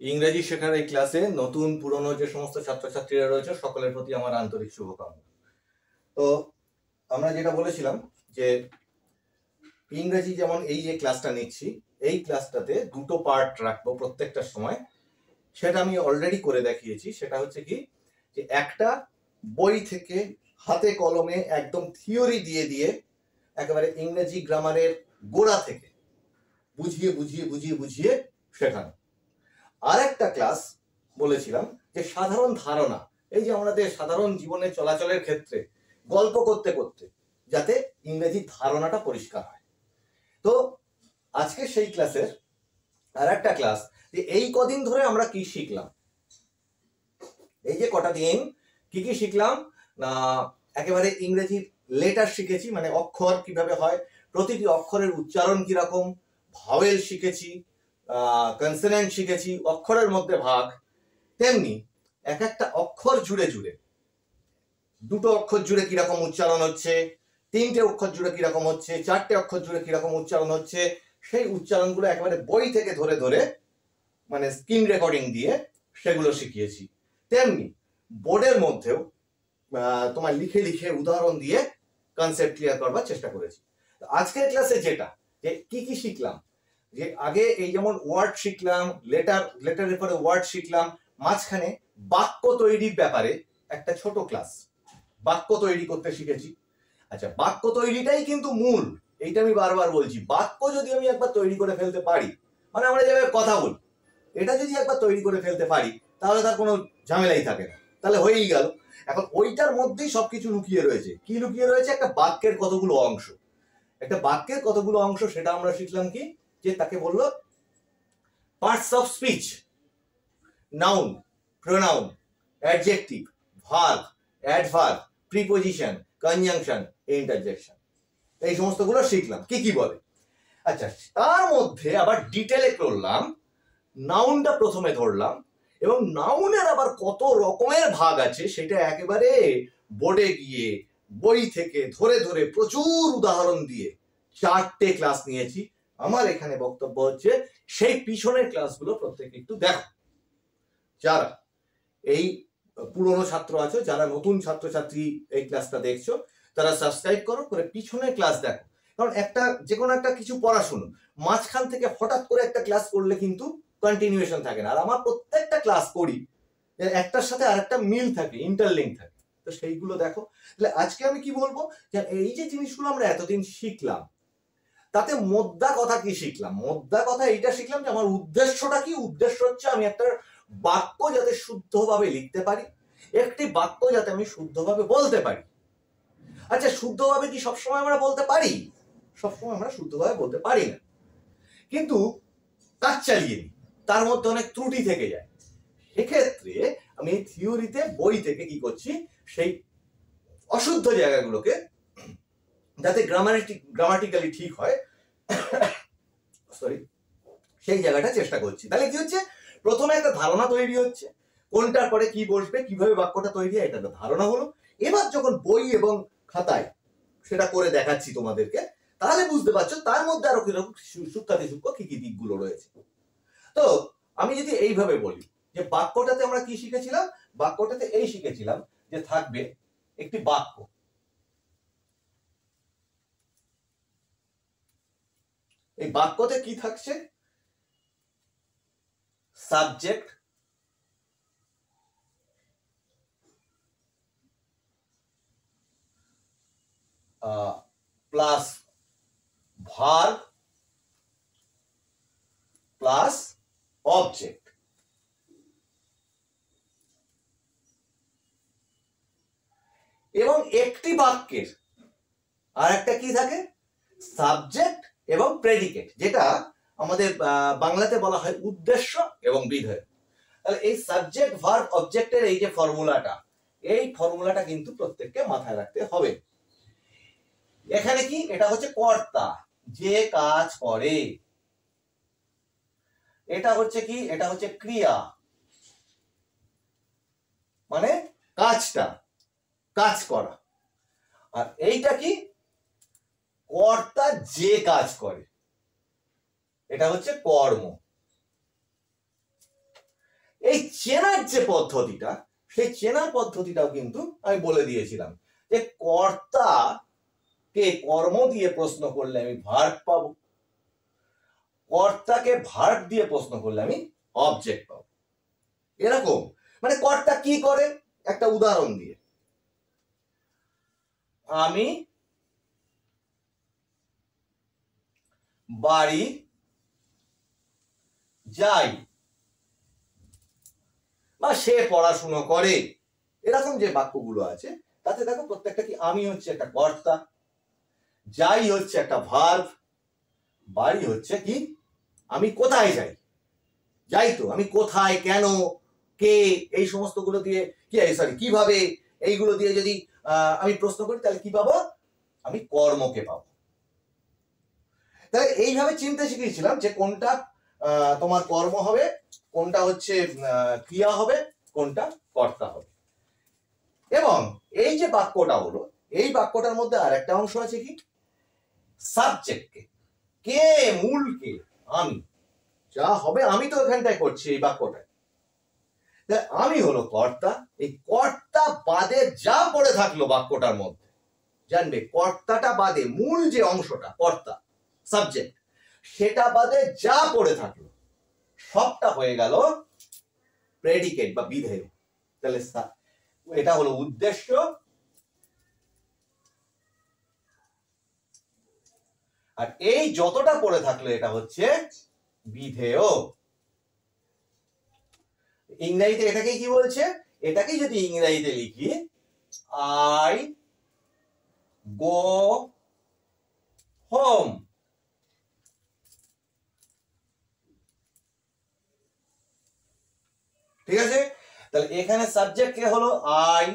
ইংরেজি শেখার এই ক্লাসে নতুন পুরনো যে সমস্ত ছাত্রছাত্রীরা রয়েছে সকলের প্রতি আমার আন্তরিক শুভকামনা। তো আমরা যেটা বলেছিলাম যে ইংরেজি যেমন এই যে ক্লাসটা নিচ্ছি এই ক্লাসটাতে দুটো পার্ট রাখবো প্রত্যেকটা সময়, সেটা আমি অলরেডি করে দেখিয়েছি। সেটা হচ্ছে কি যে একটা বই থেকে হাতে কলমে একদম থিওরি দিয়ে দিয়ে একেবারে ইংরেজি গ্রামারের গোড়া থেকে বুঝিয়ে বুঝিয়ে বুঝিয়ে বুঝিয়ে শেখানো। আর একটা ক্লাস বলেছিলাম যে সাধারণ ধারণা, এই যে আমাদের সাধারণ জীবনে চলাচলের ক্ষেত্রে গল্প করতে করতে যাতে ইংরেজি ধারণাটা পরিষ্কার হয়। তো আজকে সেই ক্লাসের আর একটা ক্লাস যে এই কদিন ধরে আমরা কি শিখলাম, এই যে কটা দিন কি কি শিখলাম না, একেবারে ইংরেজি লেটার শিখেছি, মানে অক্ষর কিভাবে হয়, প্রতিটি অক্ষরের উচ্চারণ কিরকম, ভাওয়েল শিখেছি, কনসোনেন্ট শিখেছি, অক্ষরের মধ্যে ভাগ, তেমনি এক একটা অক্ষর জুড়ে জুড়ে দুটো অক্ষর জুড়ে কিরকম উচ্চারণ হচ্ছে, তিনটে অক্ষর জুড়ে কিরকম হচ্ছে, চারটে অক্ষর জুড়ে কিরকম উচ্চারণ হচ্ছে, সেই উচ্চারণগুলো একেবারে বই থেকে ধরে ধরে মানে স্ক্রিন রেকর্ডিং দিয়ে সেগুলো শিখিয়েছি। তেমনি বোর্ডের মধ্যেও তোমার লিখে লিখে উদাহরণ দিয়ে কনসেপ্ট ক্লিয়ার করবার চেষ্টা করেছি। আজকের ক্লাসে যেটা যে কি কি শিখলাম, যে আগে এই যেমন ওয়ার্ড শিখলাম, লেটারের পরে ওয়ার্ড শিখলাম, মাঝখানে বাক্য তৈরির ব্যাপারে একটা ছোট ক্লাস, বাক্য তৈরি করতে শিখেছি। আচ্ছা, বাক্য তৈরিটাই কিন্তু মূল, এইটা আমি বারবার বলছি। বাক্য যদি আমি একবার তৈরি করে ফেলতে পারি, মানে আমরা যেভাবে কথা বলি এটা যদি একবার তৈরি করে ফেলতে পারি তাহলে তার কোনো ঝামেলাই থাকে না, তাহলে হয়েই গেল। এখন ওইটার মধ্যেই সবকিছু লুকিয়ে রয়েছে। কি লুকিয়ে রয়েছে? একটা বাক্যের কতগুলো অংশ, একটা বাক্যের কতগুলো অংশ, সেটা আমরা শিখলাম কি যে তাকে বললো parts of speech, noun, pronoun, adjective, verb, adverb, preposition, conjunction, interjection, এই সমস্তগুলো শিখলাম কি কি বলে। আচ্ছা, তার মধ্যে আবার ডিটেলে করলাম, নাউনটা প্রথমে ধরলাম, এবং নাউনের আবার কত রকমের ভাগ আছে সেটা একেবারে বোর্ডে গিয়ে বই থেকে ধরে ধরে প্রচুর উদাহরণ দিয়ে 4টে ক্লাস নিয়েছি। আমার এখানে বক্তব্য হচ্ছে সেই পিছনের ক্লাসগুলো প্রত্যেকে একটু দেখো, যারা এই পুরনো ছাত্র আছো, যারা নতুন ছাত্রছাত্রী এই ক্লাসটা দেখছো, তারা সাবস্ক্রাইব করো, করে পিছনের ক্লাস দেখো। কারণ একটা যে কোনো একটা কিছু পড়াশুনো মাঝখান থেকে হঠাৎ করে একটা ক্লাস করলে কিন্তু কন্টিনিউয়েশন থাকে না। আর আমার প্রত্যেকটা ক্লাস করি একটার সাথে আরেকটা মিল থাকে, ইন্টারলিঙ্ক থাকে, তো সেইগুলো দেখো। তাহলে আজকে আমি কি বলবো, যে এই যে জিনিসগুলো আমরা এতদিন শিখলাম তাতে মোদ্দা কথা কি শিখলাম, মোদ্দা কথা এইটা শিখলাম যে আমার উদ্দেশ্যটা কি। উদ্দেশ্য হচ্ছে আমি একটা বাক্য যাতে শুদ্ধভাবে লিখতে পারি, একটি বাক্য যাতে আমি শুদ্ধভাবে বলতে পারি। আচ্ছা, শুদ্ধভাবে কি সবসময় আমরা বলতে পারি? সবসময় আমরা শুদ্ধভাবে বলতে পারি না, কিন্তু কাজ চালিয়ে নিই, তার মধ্যে অনেক ত্রুটি থেকে যায়। সেক্ষেত্রে আমি থিওরিতে বই থেকে কি করছি, সেই অশুদ্ধ জায়গাগুলোকে যাতে গ্রামাটিক্যালি ঠিক হয় সরি, সেই জায়গাটা চেষ্টা করছি। তাহলে কি হচ্ছে, প্রথমে একটা ধারণা তৈরি হচ্ছে, কোনটার পরে কি বসবে, কিভাবে বাক্যটা তৈরি হয়, এটা একটা ধারণা হলো। এবার যখন বই এবং খাতায় সেটা করে দেখাচ্ছি তোমাদেরকে, তাহলে বুঝতে পারছো তার মধ্যে আরো কিরকম সূক্ষ্মাতি সূক্ষ্ম কি কি দিকগুলো রয়েছে। তো আমি যদি এইভাবে বলি যে বাক্যটাতে আমরা কি শিখেছিলাম, বাক্যটাতে এই শিখেছিলাম যে থাকবে একটি বাক্য, এই বাক্যতে কি থাকছে, subject, plus verb plus object. এবং একটি বাক্যের আর একটা কি থাকে, সাবজেক্ট এবং প্রেডিকেট, যেটা আমাদের বাংলাতে বলা হয় উদ্দেশ্য এবং বিধেয়। তাহলে এই সাবজেক্ট ভার্ব অবজেক্টের এই যে ফর্মুলাটা, এই ফর্মুলাটা কিন্তু প্রত্যেককে মাথায় রাখতে হবে। এখানে কি, এটা হচ্ছে কর্তা, যে কাজ করে। এটা হচ্ছে কি, এটা হচ্ছে ক্রিয়া, মানে কাজটা, কাজ করা। আর এইটা কি, কর্তা যে কাজ করে, এটা হচ্ছে কর্ম। এই চেনার যে পদ্ধতিটা, সেই চেনার পদ্ধতিটাও কিন্তু আমি বলে দিয়েছিলাম যে কর্তাকে কর্ম দিয়ে প্রশ্ন করলে আমি ভার্ব পাবো, কর্তাকে ভার্ব দিয়ে প্রশ্ন করলে আমি অবজেক্ট পাবো। এরকম মানে কর্তা কি করে, একটা উদাহরণ দিয়ে, আমি বাড়ি যাই, বা সে পড়াশুনো করে, এরকম যে বাক্যগুলো আছে তাতে দেখো প্রত্যেকটা কি, আমি হচ্ছে একটা কর্তা, যাই হচ্ছে একটা ভার্ব, বাড়ি হচ্ছে কি আমি কোথায় যাই, যাই তো আমি কোথায়, কেন, কে, এই সমস্ত গুলো দিয়ে কি সরি কিভাবে, এইগুলো দিয়ে যদি আমি প্রশ্ন করি তাহলে কি পাবো, আমি কর্মকে পাবো। তাহলে এইভাবে চিনতে শিখিয়েছিলাম যে কোনটা তোমার কর্ম হবে, কোনটা হচ্ছে ক্রিয়া হবে, কোনটা কর্তা হবে। এবং এই যে বাক্যটা হলো, এই বাক্যটার মধ্যে আর একটা অংশ আছে কি, সাবজেক্টকে, কে, মূল কে, আমি, যা হবে আমি তো এখানটায় করছি এই বাক্যটায়, আমি হলো কর্তা, এই কর্তা বাদে যা পড়ে থাকলো বাক্যটার মধ্যে, জানবে কর্তাটা বাদে মূল যে অংশটা কর্তা সাবজেক্ট, সেটা বাদে যা পড়ে থাকলো সবটা হয়ে গেল প্রেডিকেট বা বিধেয়। তাহলে এটা হলো উদ্দেশ্য, আর এই যতটা পড়ে থাকলো এটা হচ্ছে বিধেয়। ইংরেজিতে এটাকে কি বলছে, এটাকে যদি ইংরেজিতে লিখি আই গো হোম, ঠিক আছে। তাহলে এখানে সাবজেক্ট কে হলো আই,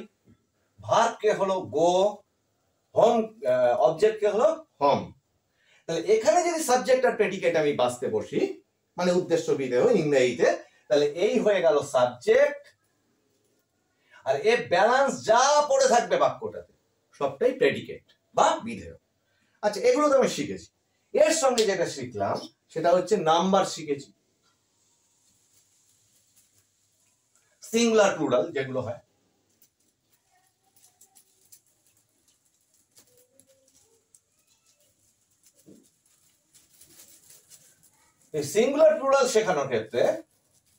ভার্ব কে হলো গো, হোম অবজেক্ট কে হলো হোম। তাহলে এখানে যদি সাবজেক্ট আর প্রেডিকেট আমি বাঁচতে বসি, মানে উদ্দেশ্য বিধেয় ইংরেজিতে, তাহলে এই হয়ে গেল সাবজেক্ট, আর এ ব্যালেন্স যা পড়ে থাকবে বাক্যটাতে সবটাই প্রেডিকেট বা বিধেয়। আচ্ছা, এগুলো তো আমি শিখেছি। এর সঙ্গে যেটা শিখলাম সেটা হচ্ছে নাম্বার শিখেছি, সিঙ্গুলার প্লুরাল যেগুলো হয়, এই সিঙ্গুলার প্লুরাল শেখানোর ক্ষেত্রে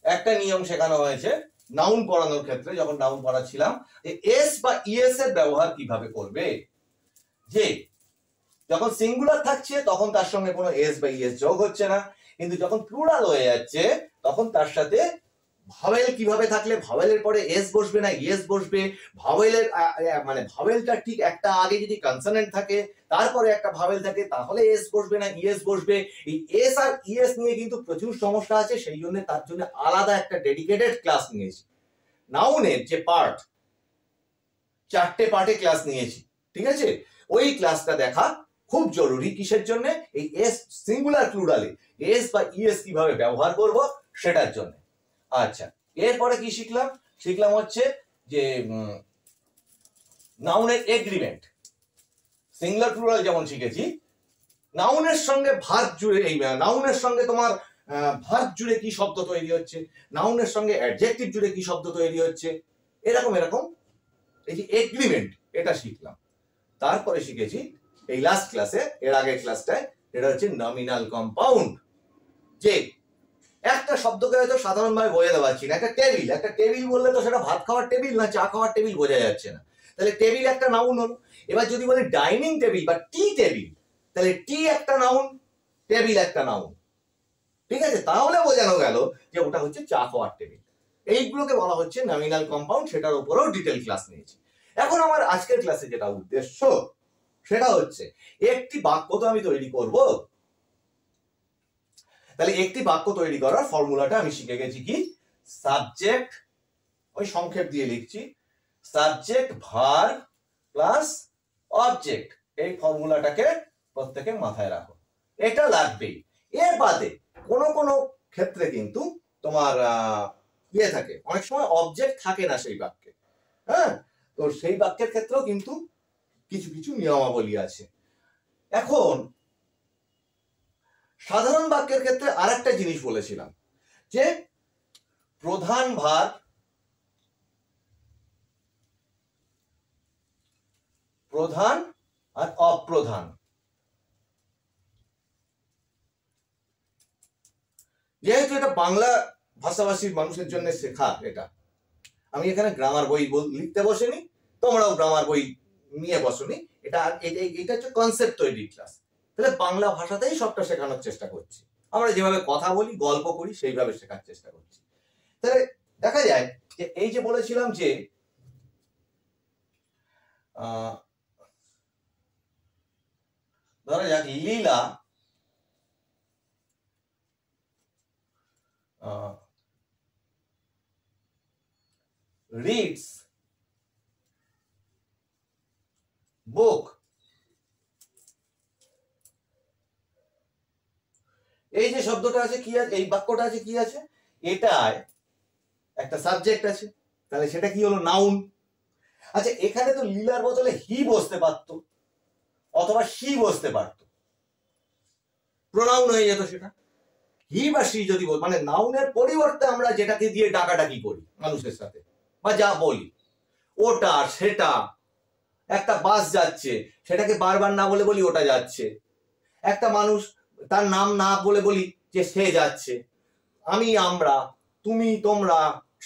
একটা নিয়ম শেখানো হয়েছে, নাউন পড়ানোর ক্ষেত্রে যখন নাউন পড়াচ্ছিলাম, যে এস বা ইএস এর ব্যবহার কিভাবে করবে। যে যখন সিঙ্গুলার থাকছে তখন তার সঙ্গে কোনো এস বা ইএস যোগ হচ্ছে না, কিন্তু যখন প্লুরাল হয়ে যাচ্ছে তখন তার সাথে ভাওয়েল কিভাবে থাকলে ভাওয়েলের পরে এস বসবে না ইএস বসবে, ভাওয়েলের মানে ভাওয়েলটা ঠিক একটা আগে যদি কনসোনেন্ট থাকে তারপরে একটা ভাওয়েল থাকে তাহলে এস বসবে না ইএস বসবে। এই এস আর ইএস নিয়ে কিন্তু প্রচুর সমস্যা আছে, সেই জন্য তার জন্য আলাদা একটা ডেডিকেটেড ক্লাস নিয়েছি। নাউনের যে পার্ট, 4টে পার্টে ক্লাস নিয়েছি, ঠিক আছে, ওই ক্লাসটা দেখা খুব জরুরি। কিসের জন্য, এই এস সিঙ্গুলার প্লুরালে এস বা ইএস কিভাবে ব্যবহার করব সেটার জন্য। আচ্ছা, এরপরে কি শিখলাম, শিখলাম হচ্ছে যে নাউনের এগ্রিমেন্ট, সিঙ্গুলার প্লুরাল যেমন শিখেছি, নাউনের সঙ্গে ভার্ব জুড়ে, এই নাউনের সঙ্গে তোমার ভার্ব জুড়ে কি শব্দ তৈরি হচ্ছে, নাউনের সঙ্গে অ্যাডজেক্টিভ জুড়ে কি শব্দ তৈরি হচ্ছে, এরকম এরকম এই যে এগ্রিমেন্ট, এটা শিখলাম। তারপরে শিখেছি এই লাস্ট ক্লাসে, এর আগের ক্লাসটায়, এটা হচ্ছে নমিনাল কম্পাউন্ড। যে একটা শব্দকে হয়তো সাধারণভাবে বোঝাতে পারছি না, একটা টেবিল, একটা টেবিল বললে তো সেটা ভাত খাওয়ার টেবিল না চা খাওয়ার টেবিল বোঝা যাচ্ছে না, তাহলে টেবিল একটা নাউন হলো। এবার যদি বলি ডাইনিং টেবিল বা টি টেবিল, তাহলে টি একটা নাউন, টেবিল একটা নাউন, ঠিক আছে, তাহলে বোঝানো গেল যে ওটা হচ্ছে চা খাওয়ার টেবিল। এইগুলোকে বলা হচ্ছে নমিনাল কম্পাউন্ড, সেটার উপরেও ডিটেল ক্লাস নিয়েছি। এখন আমার আজকের ক্লাসে যেটা উদ্দেশ্য সেটা হচ্ছে একটি বাক্য তো আমি তৈরি করব, তাহলে একটি বাক্য তৈরি করার ফর্মুলাটা আমি শিখে গেছি কি, সাবজেক্ট, ওই সংক্ষেপ দিয়ে লিখছি, সাবজেক্ট ভার্ব প্লাস অবজেক্ট, এই ফর্মুলাটাকে প্রত্যেকে মাথায় রাখো, এটা লাগবেই। এর বাদে কোনো কোনো ক্ষেত্রে কিন্তু তোমার ইয়ে থাকে, অনেক সময় অবজেক্ট থাকে না সেই বাক্যে, হ্যাঁ, তো সেই বাক্যের ক্ষেত্রেও কিন্তু কিছু কিছু নিয়মাবলী আছে। এখন সাধারণ বাক্যের ক্ষেত্রে আরেকটা জিনিস বলেছিলাম, যে প্রধান ভার, প্রধান আর অপ্রধান। যেহেতু এটা বাংলা ভাষাভাষীর মানুষের জন্য শেখা, এটা আমি এখানে গ্রামার বই লিখতে বসেনি, তোমরাও গ্রামার বই নিয়ে বসনি, এটা এটা হচ্ছে কনসেপ্ট তৈরি ক্লাস। তাহলে বাংলা ভাষাতেই সবটা শেখানোর চেষ্টা করছি, আমরা যেভাবে কথা বলি গল্প করি সেইভাবে শেখার চেষ্টা করছি। তাহলে দেখা যায় যে এই যে বলেছিলাম যে ধরা যাক লীলা reads book, এই যে শব্দটা আছে কি আছে, এই বাক্যটা আছে কি আছে, এটায় একটা সাবজেক্ট আছে, তাহলে সেটা কি হলো, নাউন। আচ্ছা এখানে তো লীলার বদলে হি বসতে পারতো অথবা শি বসতে পারতো, প্রোনাউন হয়ে যেত সেটা। হি বা শি যদি বল, মানে নাউনের পরিবর্তে আমরা যেটাকে দিয়ে ডাকাডাকি করি মানুষের সাথে বা যা বলি, ওটা সেটা, একটা বাস যাচ্ছে সেটাকে বারবার না বলে বলি ওটা যাচ্ছে, একটা মানুষ তার নাম না বলে বলি যে সে যাচ্ছে, আমি আমরা, তুমি তোমরা,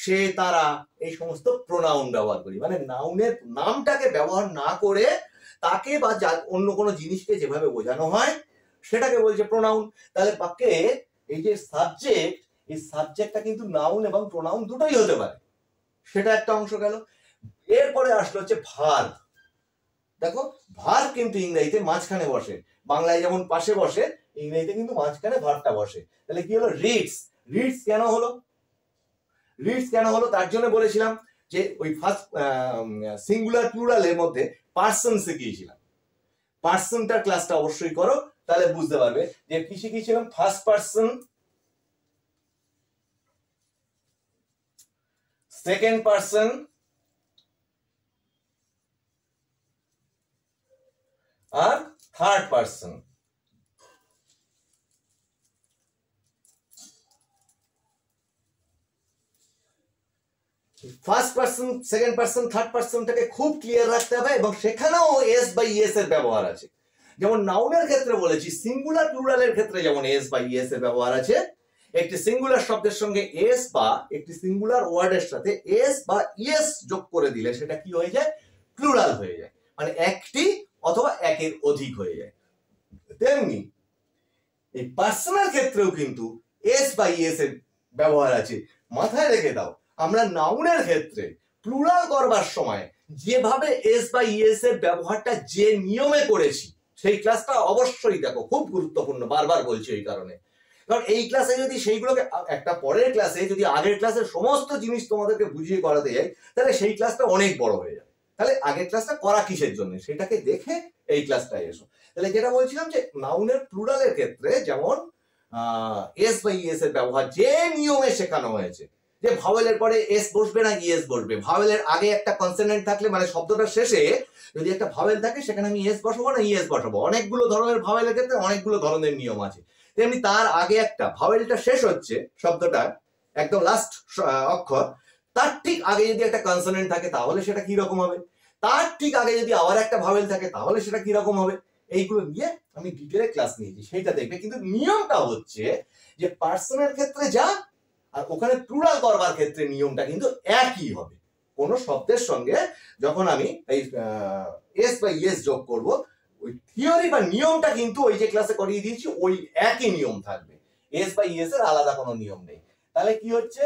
সে তারা, এই সমস্ত প্রোনাউন ব্যবহার করি। মানে নাউনের নামটাকে ব্যবহার না করে তাকে বা অন্য কোনো জিনিসকে যেভাবে বোঝানো হয় সেটাকে বলছে প্রোনাউন। তাহলে বাক্যে এই যে সাবজেক্ট, এই সাবজেক্টটা কিন্তু নাউন এবং প্রোনাউন দুটোই হতে পারে, সেটা একটা অংশ গেল। এরপরে আসলো হচ্ছে ভার্ব। দেখো ভার্ব কিন্তু ইংরেজিতে মাঝখানে বসে, বাংলায় যেমন পাশে বসে, ইংরেজিতে কিন্তু মাঝখানে ভার্বটা বসে। তাহলে কি হলো, রিডস। রিডস কেন হলো, রিডস কেন হলো তার জন্য বলেছিলাম যে ওই ফার্স্ট সিঙ্গুলার প্লুরালের মধ্যে পার্সন শিখিয়েছিলাম, পার্সনটার ক্লাসটা অবশ্যই করো, তাহলে বুঝতে পারবে যে কি শিখিয়েছিলাম। ফার্স্ট পার্সন, সেকেন্ড পার্সন আর third person. First person, second person, third পার্সনটাকে খুব ক্লিয়ার রাখতে হবে, এবং সেখানেও এস বা ইএস এর ব্যবহার আছে। যেমন নাউনের ক্ষেত্রে বলেছি, সিঙ্গুলার প্লুরালের ক্ষেত্রে যেমন এস বা ইএস এর ব্যবহার আছে, একটি সিঙ্গুলার শব্দের সঙ্গে এস বা একটি সিঙ্গুলার ওয়ার্ডের সাথে এস বা ইএস যোগ করে দিলে সেটা কি হয়ে যায়, প্লুরাল হয়ে যায়, মানে একটি অথবা একের অধিক হয়ে যায়। তেমনি এই পার্সনের ক্ষেত্রেও কিন্তু এস বা ইএস এর ব্যবহার আছে। মাথায় রেখে দাও, আমরা নাউনের ক্ষেত্রে প্লুরাল করবার সময় যেভাবে এস বা ইএস এর ব্যবহারটা যে নিয়মে করেছি সেই ক্লাসটা অবশ্যই দেখো, খুব গুরুত্বপূর্ণ, বারবার বলছি এই কারণে, কারণ এই ক্লাসে যদি সেইগুলোকে একটা পরের ক্লাসে যদি আগের ক্লাসের সমস্ত জিনিস তোমাদেরকে বুঝিয়ে করাতে যাই তাহলে সেই ক্লাসটা অনেক বড় হয়ে যাবে। তাহলে আগের ক্লাসটা করা কিসের জন্য সেটাকে দেখে এই ক্লাসটায় এসো। তাহলে যেটা বলছিলাম যে নাউনের প্লুরালের ক্ষেত্রে যেমন এস বা ইএস এর ব্যবহার যে নিয়মে শেখানো হয়েছে, যে ভাওয়েলের পরে এস বসবে না ইএস বসবে, ভাওয়েলের আগে একটা কনসোনেন্ট থাকলে মানে শব্দটার শেষে যদি একটা ভাওয়েল থাকে সেখানে আমি এস বসাবো না ইএস বসাবো, অনেকগুলো ধরনের ভাওয়েলের ক্ষেত্রে অনেকগুলো ধরনের নিয়ম আছে। তেমনি তার আগে একটা ভাওয়েলটা শেষ হচ্ছে শব্দটার একদম লাস্ট অক্ষর, তার ঠিক আগে যদি একটা কনসোনেন্ট থাকে তাহলে সেটা কি রকম হবে, তার ঠিক আগে যদি আবার একটা ভাওয়েল থাকে তাহলে সেটা কি রকম হবে, এইগুলো নিয়ে আমি ডিটেলে ক্লাস নিয়েছি, সেইটা দেখবে। কিন্তু নিয়মটা হচ্ছে যে পার্সনের ক্ষেত্রে যা আর ওখানে প্লুরাল করবার ক্ষেত্রে নিয়মটা কিন্তু একই হবে। কোন শব্দের সঙ্গে যখন আমি এই এস বা ইএস যোগ করব, ওই থিওরি বা নিয়মটা কিন্তু ওই যে ক্লাসে করিয়ে দিয়েছি ওই একই নিয়ম থাকবে, এস বা ইএস এর আলাদা কোনো নিয়ম নেই। তাহলে কি হচ্ছে,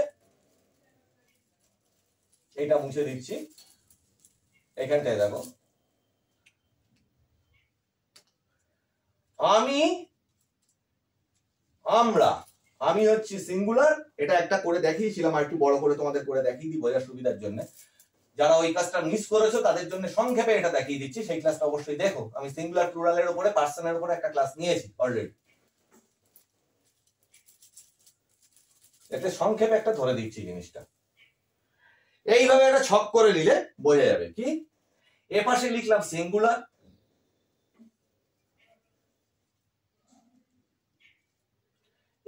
এটা মুছে দিচ্ছি, এখানটায় দেখো, আমি, আমরা, আমি হচ্ছে সিঙ্গুলার, এটা একটা করে দেখিয়েছিলাম, আর একটু বড় করে তোমাদের করে দেখিয়ে দিই বোঝার সুবিধার জন্য, যারা ওই ক্লাসটা মিস করেছো তাদের জন্য সংক্ষেপে এটা দেখিয়ে দিচ্ছি, সেই ক্লাসটা অবশ্যই দেখো। আমি সিঙ্গুলার প্লুরালের উপরে, পার্সনের উপরে একটা ক্লাস নিয়েছি অলরেডি, এতে সংক্ষেপে একটা ধরে দিচ্ছি জিনিসটা। এইভাবে একটা ছক করে নিলে বোঝা যাবে কি, এ পাশে লিখলাম সিঙ্গুলার,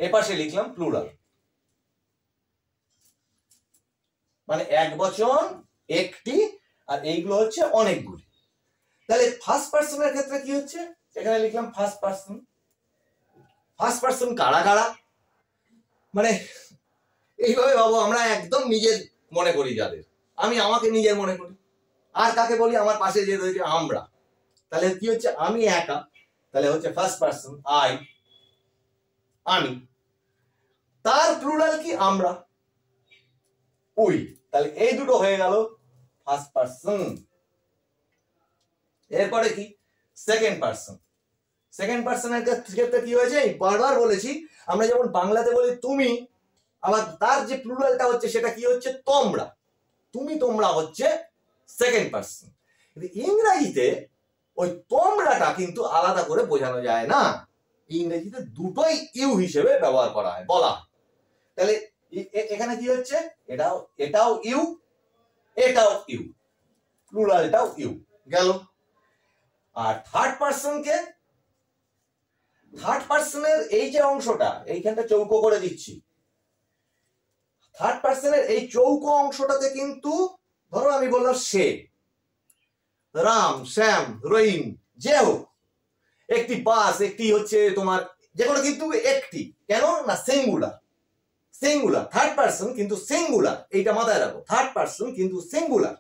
এ পাশে লিখলাম প্লুরাল। মানে এক বচন, একটি, আর এইগুলো হচ্ছে অনেকগুলি। তাহলে ফার্স্ট পার্সনের ক্ষেত্রে কি হচ্ছে, এখানে লিখলাম ফার্স্ট পার্সন। ফার্স্ট পার্সন কারা কারা, মানে এইভাবে ভাবো, আমরা একদম নিজের মনে করি যাদের, আমি আমাকে নিজের মনে করি। আর কাকে বলি, আমার পাশে যে রয়েছে আমরা, তাহলে কি হচ্ছে আমি একা, তাহলে হচ্ছে ফার্স্ট পার্সন আই, আমি। তার প্লুরাল কি আমরা, উই। তাহলে এই দুটো হয়ে গেল ফার্স্ট পার্সন। এরপরে কি সেকেন্ড পার্সন। সেকেন্ড পার্সনের ক্ষেত্রে কি হয়েছে, বারবার বলেছি, আমরা যেমন বাংলাতে বলি তুমি, আবার তার যে প্লুরালটা হচ্ছে সেটা কি হচ্ছে তোমরা। তুমি তোমরা হচ্ছে সেকেন্ড পার্সন। কিন্তু ইংরেজিতে ওই তোমরাটা কিন্তু আলাদা করে বোঝানো যায় না, ইংরেজিতে দুটোই ইউ হিসেবে ব্যবহার করা হয়, বলা। তাহলে এখানে কি হচ্ছে, এটাও ইউ, এটাও ইউ, প্লুরালটাও ইউ গেল। আর থার্ড পার্সনকে, থার্ড পার্সনের এই যে অংশটা, এইখানটা চৌকো করে দিচ্ছি, থার্ড পার্সনের এই চৌকো অংশটাতে কিন্তু ধরো আমি বললাম সে, রাম, শ্যাম, রহিম, যে হোক, একটি বাস, একটি হচ্ছে তোমার যেগুলো, কিন্তু একটি কেন না সিঙ্গুলার, সিঙ্গুলার থার্ড পার্সন কিন্তু সিঙ্গুলার, এইটা মাথায় রাখো, থার্ড পার্সন কিন্তু সিঙ্গুলার।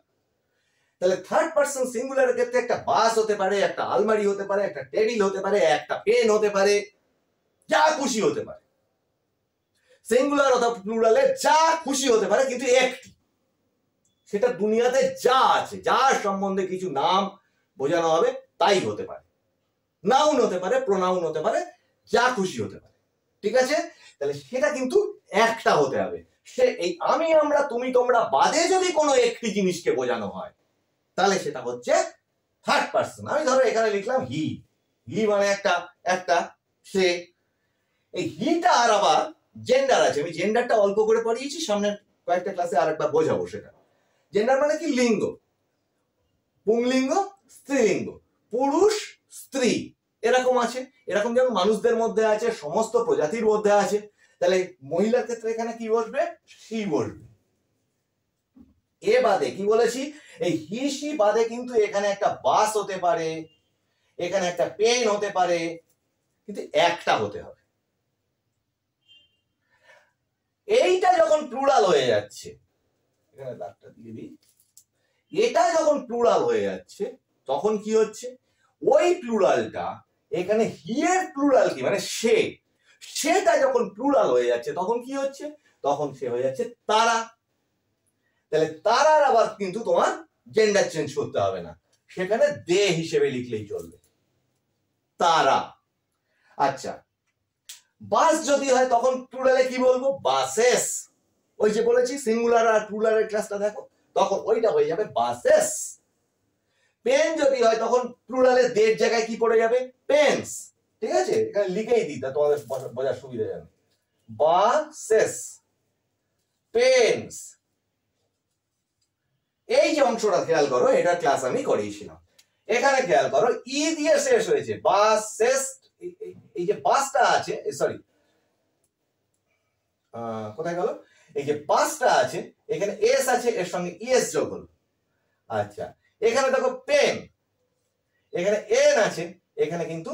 তাহলে থার্ড পার্সন সিঙ্গুলারের ক্ষেত্রে একটা বাস হতে পারে, একটা আলমারি হতে পারে, একটা টেবিল হতে পারে, একটা পেন হতে পারে, যা খুশি হতে পারে। সিঙ্গুলার অথবা প্লুরালে যা খুশি হতে পারে, কিন্তু একটি, সেটা দুনিয়াতে যা আছে, যার সম্বন্ধে কিছু নাম বোঝানো হবে তাই হতে পারে, নাউন হতে পারে, প্রোনাউন হতে পারে, যা খুশি হতে পারে। ঠিক আছে, তাহলে সেটা কিন্তু একটা হতে হবে। সে এই আমি, আমরা, তুমি, তোমরা বাদে যদি কোনো একটি জিনিসকে বোঝানো হয়, তাহলে সেটা হচ্ছে থার্ড পার্সন। আমি ধরো এখানে লিখলাম হি, হি মানে একটা সে। এই হিটা আর আবার জেন্ডার আছে, আমি জেন্ডারটা অল্প করে পড়িয়েছি, সামনের কয়েকটা ক্লাসে আরেকবার বোঝাবো সেটা। জেন্ডার মানে কি লিঙ্গ, পুংলিঙ্গ, স্ত্রীলিঙ্গ, পুরুষ, স্ত্রী, এরকম আছে। এরকম যেমন মানুষদের মধ্যে আছে, সমস্ত প্রজাতির মধ্যে আছে। তাহলে মহিলার ক্ষেত্রে এখানে কি বসবে, সি বসবে। এ বাদে কি বলেছি, এই হি সি বাদে কিন্তু এখানে একটা বাস হতে পারে, এখানে একটা পেন হতে পারে, কিন্তু একটা হতে হবে। এইটা যখন প্লুরাল হয়ে যাচ্ছে, এখানে দাগটা দিয়ে দিই, এটা যখন প্লুরাল হয়ে যাচ্ছে তখন কি হচ্ছে, ওই প্লুরালটা এখানে হি এর প্লুরাল কি মানে সে, সেটা যখন প্লুরাল হয়ে যাচ্ছে তখন কি হচ্ছে, তখন সে হয়ে যাচ্ছে তারা। তাহলে তারার আবার কিন্তু তোমার জেন্ডার চেঞ্জ করতে হবে না, সেখানে দে হিসেবে লিখলেই চলবে, তারা। আচ্ছা, বাস যদি হয় তখন প্লুরালে কি বলবো, বাসেস। ওই যে বলেছি সিঙ্গুলার আর প্লুরালের ক্লাসটা দেখো, তখন ওইটা হয়ে যাবে বাসেস। পেন যদি হয় তখন প্লুরালে দের জায়গায় কি পড়ে যাবে, পেন্স। ঠিক আছে, এখানে লিখেই দিই, তোমাদের বোঝার সুবিধা জানে, বাসেস, পেন্স। এই যে অংশটা খেয়াল করো, এটা ক্লাস আমি করিয়েছিলাম। এখানে খেয়াল করো ই দিয়ে শেষ হয়েছে, বাসেস। এই যে বাসটা আছে, সরি কোথায় গেল, এই যে বাসটা আছে, এখানে এস আছে, এর সঙ্গে ইএস যোগ হলো। আচ্ছা, এখানে দেখো পেন, এখানে এন আছে, এখানে কিন্তু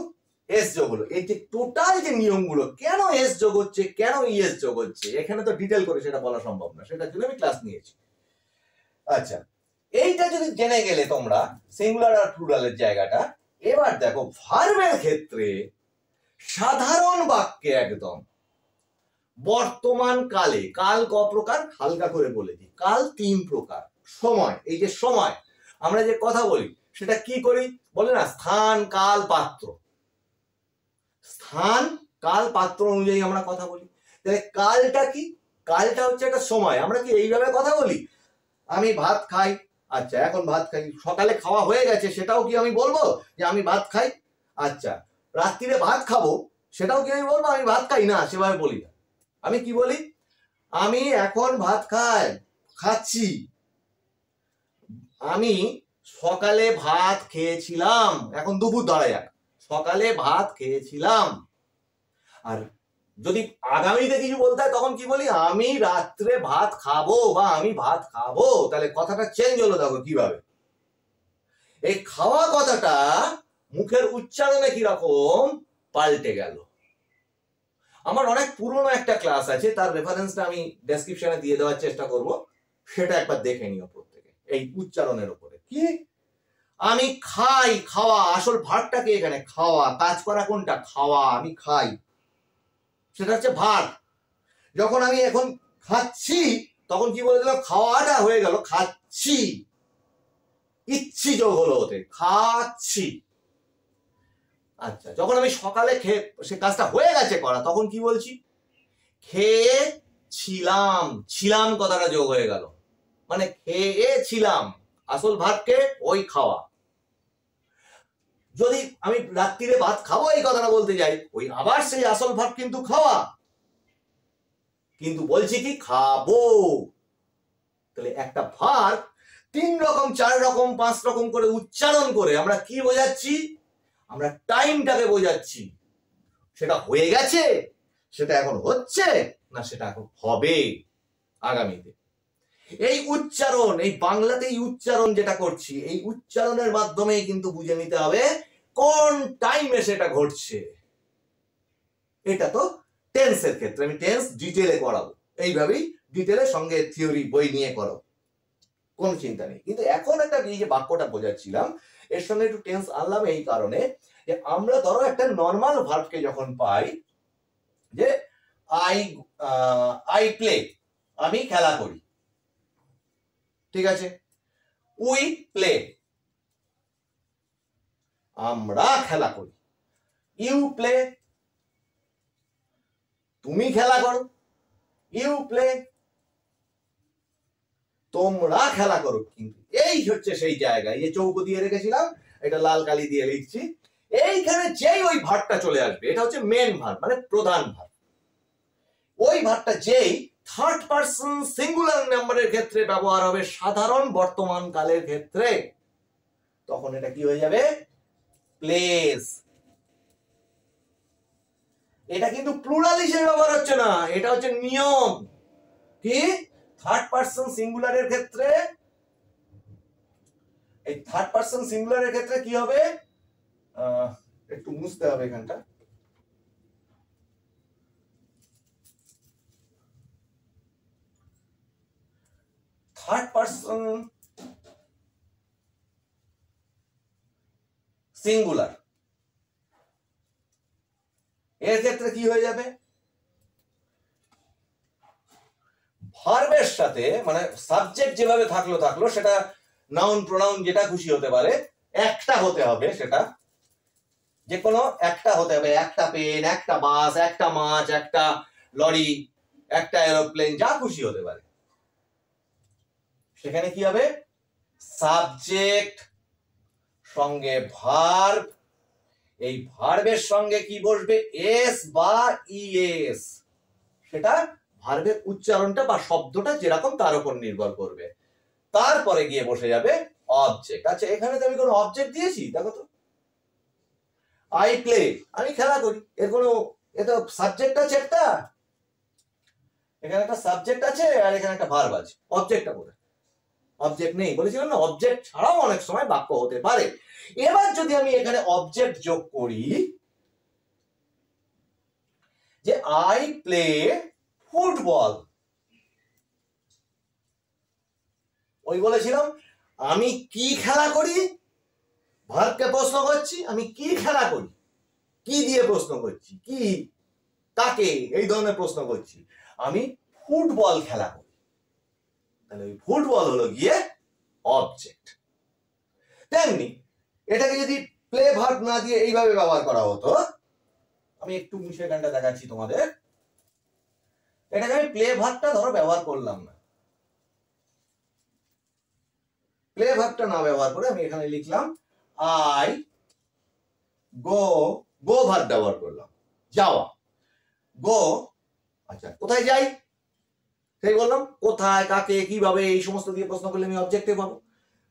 এস যোগ হলো। এই যে টোটাল যে নিয়মগুলো, কেন এস যোগ হচ্ছে, কেন ইএস যোগ হচ্ছে, এখানে তো ডিটেল করে সেটা বলা সম্ভব না, সেটার জন্য আমি ক্লাস নিয়েছি। আচ্ছা, এইটা যদি জেনে গেলে তোমরা সিঙ্গুলার আর প্লুরালের জায়গাটা, এবার দেখো ভার্বের ক্ষেত্রে সাধারণ বাক্যে একদম বর্তমান কালে, কাল ক প্রকার হালকা করে বলে দিই, কাল 3 প্রকার। সময়, এই যে সময় আমরা যে কথা বলি সেটা কি করি, বলে না স্থান, কাল, পাত্র। স্থান, কাল, পাত্র অনুযায়ী আমরা কথা বলি। তাহলে কালটা কি, কালটা হচ্ছে একটা সময়। আমরা কি এইভাবে কথা বলি, আমি ভাত খাই, আচ্ছা এখন ভাত খাই, সকালে খাওয়া হয়ে গেছে সেটাও কি আমি বলবো যে আমি ভাত খাই? আচ্ছা, রাত্রিরে ভাত খাবো সেটাও কি আমি বলবো আমি ভাত খাই? না, সেভাবে বলি না। আমি কি বলি, আমি এখন ভাত খাচ্ছি, আমি সকালে ভাত খেয়েছিলাম, এখন দুপুর ধরা যাক, সকালে ভাত খেয়েছিলাম। আর যদি আগামীতে কিছু বলতে হয় তখন কি বলি, আমি রাত্রে ভাত খাবো বা আমি ভাত খাবো, তাহলে কথাটা চেঞ্জ হলো। দেখো কিভাবে এই খাওয়া কথাটা মুখের উচ্চারণে কিরকম পাল্টে গেল। আমার অনেক পুরনো একটা ক্লাস আছে, তার রেফারেন্সটা আমি ডেসক্রিপশনে দিয়ে দেওয়ার চেষ্টা করব, সেটা একবার দেখে নিও প্রত্যেকে। এই উচ্চারণের উপরে কি আমি খাই, খাওয়া, আসল ভার্বটা কি এখানে খাওয়া, কাজ করা কোনটা খাওয়া, আমি খাই, সেটা হচ্ছে ভার্ব। যখন আমি এখন খাচ্ছি তখন কি বলে দিলাম, খাওয়াটা হয়ে গেল খাচ্ছি, ইচ্ছি যোগ হলো ওতে, খাচ্ছি। আচ্ছা, যখন আমি সকালে খেয়ে সে কাজটা হয়ে গেছে করা, তখন কি বলছি, খেয়েছিলাম, ছিলাম কথাটা যোগ হয়ে গেল, মানে খেয়েছিলাম, আসল ভাতকে ওই খাওয়া। যদি আমি রাত্রিরে ভাত খাবো এই কথাটা বলতে যাই, ওই আবার সেই আসল ভাত কিন্তু খাওয়া, কিন্তু বলছি কি খাবো। তাহলে একটা ভাত 3 রকম 4 রকম 5 রকম করে উচ্চারণ করে আমরা কি বোঝাচ্ছি, আমরা টাইমটাকে বোঝাচ্ছি। সেটা হয়ে গেছে, সেটা এখন হচ্ছে না, সেটা এখন হবে আগামীতে। এই উচ্চারণ, এই বাংলাতে এই উচ্চারণ যেটা করছি, এই উচ্চারণের মাধ্যমে কিন্তু বুঝে নিতে হবে কোন টাইমে সেটা ঘটছে। এটা তো টেন্সের ক্ষেত্রে, আমি টেন্স ডিটেলে করাবো, এইভাবেই ডিটেলের সঙ্গে থিওরি বই নিয়ে করাবো, কোন চিন্তা নেই। কিন্তু এখন একটা এই যে বাক্যটা বোঝাচ্ছিলাম, এর সঙ্গে একটু টেন্স আনলাম এই কারণে যে আমরা ধরো একটা নর্মাল ভার্বকে যখন পাই, যে আই প্লে, আমি খেলা করি, ঠিক আছে, উই প্লে, আমরা খেলা করি, ইউ প্লে, তুমি খেলা করো, ইউ প্লে, তোমরা খেলা করো। কিন্তু এই হচ্ছে সেই জায়গা, এই যে চৌকো দিয়ে রেখেছিলাম, এটা লাল কালি দিয়ে লিখছি, এইখানে যেই ওই ভার্বটা চলে আসবে, এটা হচ্ছে মেন ভার্ব, মানে প্রধান ভার্ব। ওই ভার্বটা যেই থার্ড পারসন সিঙ্গুলার নাম্বারের ক্ষেত্রে ব্যবহার হবে, সাধারণ বর্তমান কালের ক্ষেত্রে, তখন এটা কি হয়ে যাবে, প্লেস। এটা কিন্তু প্লুরাল হিসেবে ব্যবহার হচ্ছে না, এটা হচ্ছে নিয়ম। কি থার্ড পারসন সিঙ্গুলারের ক্ষেত্রে, এই থার্ড পারসন সিঙ্গুলারের ক্ষেত্রে কি হবে, একটু মুছতে হবে এখানটা, থার্ড পারসন সিঙ্গুলার এর ক্ষেত্রে কি হয়ে যাবে, ভার্বের সাথে, মানে সাবজেক্ট যেভাবে থাকলো সেটা নাউন প্রোনাউন যেটা খুশি হতে পারে, একটা হতে হবে, সেটা যে কোনো একটা হতে হবে, একটা পেন, একটা বাস, একটা মাছ, একটা লরি, একটা এরোপ্লেন, যা খুশি হতে পারে। সেখানে কি হবে, সাবজেক্ট সঙ্গে ভার্ব, এই ভার্বের সঙ্গে কি বসবে, এস বা ইএস, সেটা ভার্বের উচ্চারণটা বা শব্দটা যেরকম তার উপর নির্ভর করবে। তারপরে গিয়ে বসে যাবে অবজেক্ট। আচ্ছা, এখানে তো আমি কোনো অবজেক্ট দিয়েছি, দেখো তো, আই প্লে, আমি খেলা করি, এর কোনো, এটা সাবজেক্ট আছে একটা, এখানে একটা সাবজেক্ট আছে আর এখানে একটা ভার্ব আছে, অবজেক্টটা কোথায়, অবজেক্ট নেই, বলেছিলাম না, অবজেক্ট ছাড়াও অনেক সময় বাক্য হতে পারে। এবার যদি আমি এখানে অবজেক্ট যোগ করি, যে আই প্লে ফুটবল, ওই বলেছিলাম আমি কি খেলা করি, ভার্বকে প্রশ্ন করছি, আমি কি খেলা করি, কি দিয়ে প্রশ্ন করছি, কি, কাকে, এই ধরনের প্রশ্ন করছি, আমি ফুটবল খেলা করি, তাহলে ওই ফুটবল হলো গিয়ে অবজেক্ট। তেমনি এটাকে যদি প্লে ভার্ব না দিয়ে এইভাবে ব্যবহার করা হতো, আমি একটু মুছে গানটা দেখাচ্ছি তোমাদের, এটাকে আমি প্লে ভার্বটা ধরো ব্যবহার করলাম না, প্লে ভার্বটা না ব্যবহার করে আমি এখানে লিখলাম আই গো, গো ভার্ব ব্যবহার করলাম, যাওয়া, গো, আচ্ছা কোথায় যাই, সেই বললাম, কোথায়, কাকে, কিভাবে, এই সমস্ত দিয়ে প্রশ্ন করলে আমি অবজেক্টে পাবো।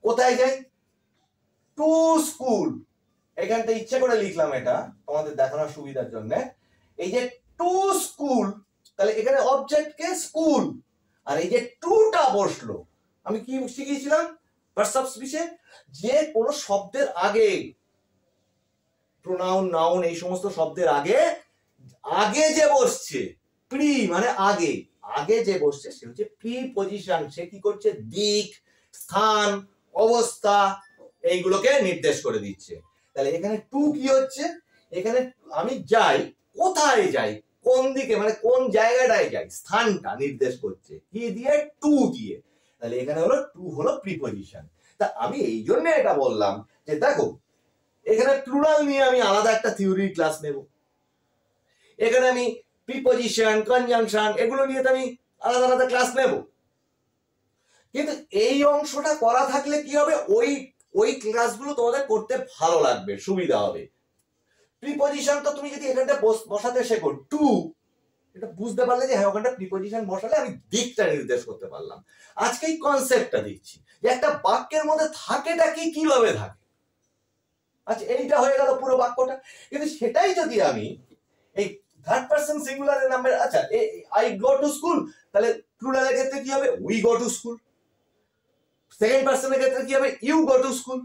কোথায় যাই, টু স্কুল, এখানটা ইচ্ছে করে লিখলাম এটা তোমাদের দেখানোর সুবিধার জন্য, এই যে টু স্কুল, তাহলে এখানে অবজেক্ট কে স্কুল, আর এই যে টুটা বসলো, আমি কি শিখিয়েছিলাম ভার্ব স্পিচে, যে কোনো শব্দের আগে, প্রোনাউন নাউন এই সমস্ত শব্দের আগে আগে যে বসছে, প্রি মানে আগে, আগে যে বসছে সে হচ্ছে প্রিপজিশন। সে কি করছে? দিক, স্থান, অবস্থা এইগুলোকে নির্দেশ করে দিচ্ছে। তাহলে এখানে টু কি হচ্ছে? এখানে আমি যাই, কোথায় যাই, কোন দিকে মানে কোন জায়গাটায় যাই, স্থানটা নির্দেশ করছে কি দিয়ে? টু দিয়ে। তাহলে এখানে হলো টু হলো প্রিপজিশন। তা আমি এই জন্য এটা বললাম যে দেখো এখানে প্লুরাল নিয়ে আমি আলাদা একটা থিওরি ক্লাস নেব, এখানে আমি প্রিপজিশন, কনজাংশন এগুলো নিয়ে তো আমি আলাদা আলাদা ক্লাস নেব। কিন্তু এই অংশটা করা থাকলে কি হবে? ওই ক্লাসগুলো তোমাদের করতে ভালো লাগবে, সুবিধা হবে। প্রিপজিশন তো তুমি যদি এখানটা বসাতে শেখো টু, এটা বুঝতে পারলে যে হ্যাঁ ওখানটা প্রিপজিশন বসালে আমি দিকটা নির্দেশ করতে পারলাম। আজকে এই কনসেপ্টটা দিচ্ছি যে একটা বাক্যের মধ্যে থাকেটা কি, কিভাবে থাকে। আচ্ছা এইটা হয়ে গেল পুরো বাক্যটা। কিন্তু সেটাই যদি আমি এই থার্ড পারসন সিঙ্গুলারের নাম্বার, আচ্ছা আই গো টু স্কুল, তাহলে প্লুরালের ক্ষেত্রে কি হবে? We go to school. Second পারসনের ক্ষেত্রে কি হবে? You go to school.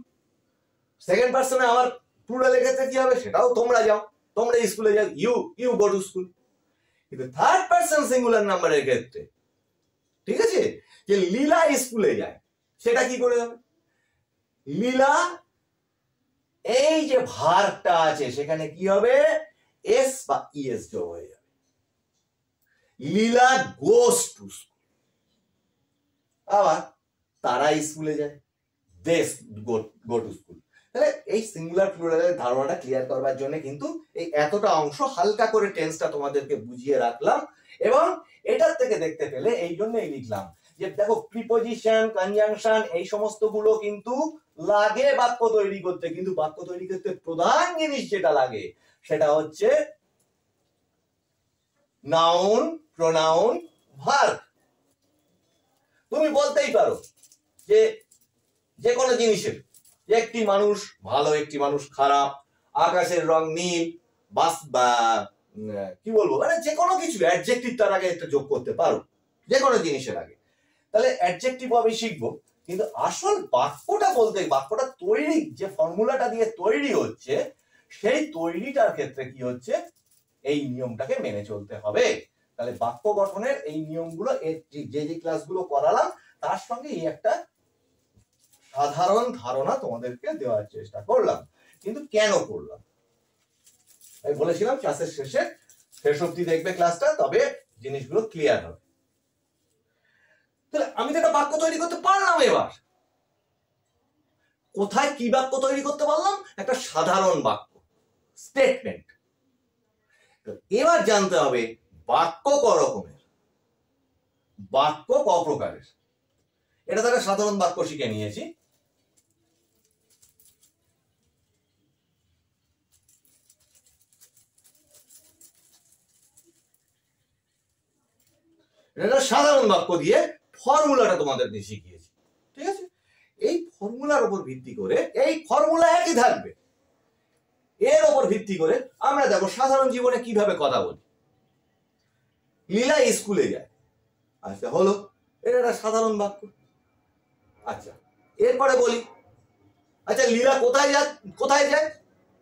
Second পারসনে আমার প্লুরালের ক্ষেত্রে কি হবে? সেটাও তোমরা যাও, তোমরা স্কুলে যাও, ইউ গো টু স্কুল। কিন্তু থার্ড পারসন সিঙ্গুলার নাম্বারের ক্ষেত্রে ঠিক আছে, যে লীলা স্কুলে যায়, সেটা কি করে হবে? লীলা এই যে ভার্বটা আছে সেখানে কি হবে? এস বা ইএস যোগ হয়ে যাবে। লীলা গোস টু স্কুল। আবার তারা স্কুলে যায়, দে গো টু স্কুল। তাহলে এই সিঙ্গুলার প্লুরালের ধারণাটা ক্লিয়ার করবার জন্য কিন্তু এই এতটা অংশ হালকা করে টেন্সটা তোমাদেরকে বুঝিয়ে রাখলাম, এবং এটার থেকে দেখতে পেলে এই জন্যই লিখলাম যে দেখো প্রিপজিশন, কনজাংশন এই সমস্ত গুলো কিন্তু লাগে বাক্য তৈরি করতে, কিন্তু বাক্য তৈরি করতে প্রধান জিনিস যেটা লাগে সেটা হচ্ছে নাউন, প্রোনাউন, ভার্ব। তুমি বলতেই পারো যে কোনো জিনিসের, একটি মানুষ ভালো, একটি মানুষ খারাপ, আকাশের রং নীল, বাস বা কি বলবো মানে যে কোনো কিছু অ্যাডজেক্টিভ তার আগে একটা যোগ করতে পারো যে কোনো জিনিসের আগে। তাহলে অ্যাডজেক্টিভ আমি শিখবো, কিন্তু আসল বাক্যটা বলতে, বাক্যটা তৈরি যে ফর্মুলাটা দিয়ে তৈরি হচ্ছে, সেই তৈরিটার ক্ষেত্রে কি হচ্ছে? এই নিয়মটাকে মেনে চলতে হবে। তাহলে বাক্য গঠনের এই নিয়মগুলো যে ক্লাসগুলো করালাম তার সঙ্গে এই একটা সাধারণ ধারণা তোমাদেরকে দেওয়ার চেষ্টা করলাম। কিন্তু কেন করলাম আমি বলেছিলাম ক্লাসের শেষ অবধি দেখবে ক্লাসটা, তবে জিনিসগুলো ক্লিয়ার হবে। তাহলে আমি তো একটা বাক্য তৈরি করতে পারলাম। এবার কোথায় কি বাক্য তৈরি করতে পারলাম? একটা সাধারণ বাক্য, স্টেটমেন্ট। এবার জানতে হবে বাক্য ক রকমের, বাক্য ক প্রকারের। এটা তারা সাধারণ বাক্য শিখে নিয়েছি। এটা সাধারণ বাক্য দিয়ে ফর্মুলাটা তোমাদেরকে শিখিয়েছি, ঠিক আছে? এই ফর্মুলার উপর ভিত্তি করে, এই ফর্মুলা একই থাকবে, এর উপর ভিত্তি করে আমরা দেখো সাধারণ জীবনে কিভাবে কথা বলি। লীলা স্কুলে যায়, আচ্ছা হলো, এটা একটা সাধারণ বাক্য। আচ্ছা এরপরে বলি, আচ্ছা লীলা কোথায় যায়,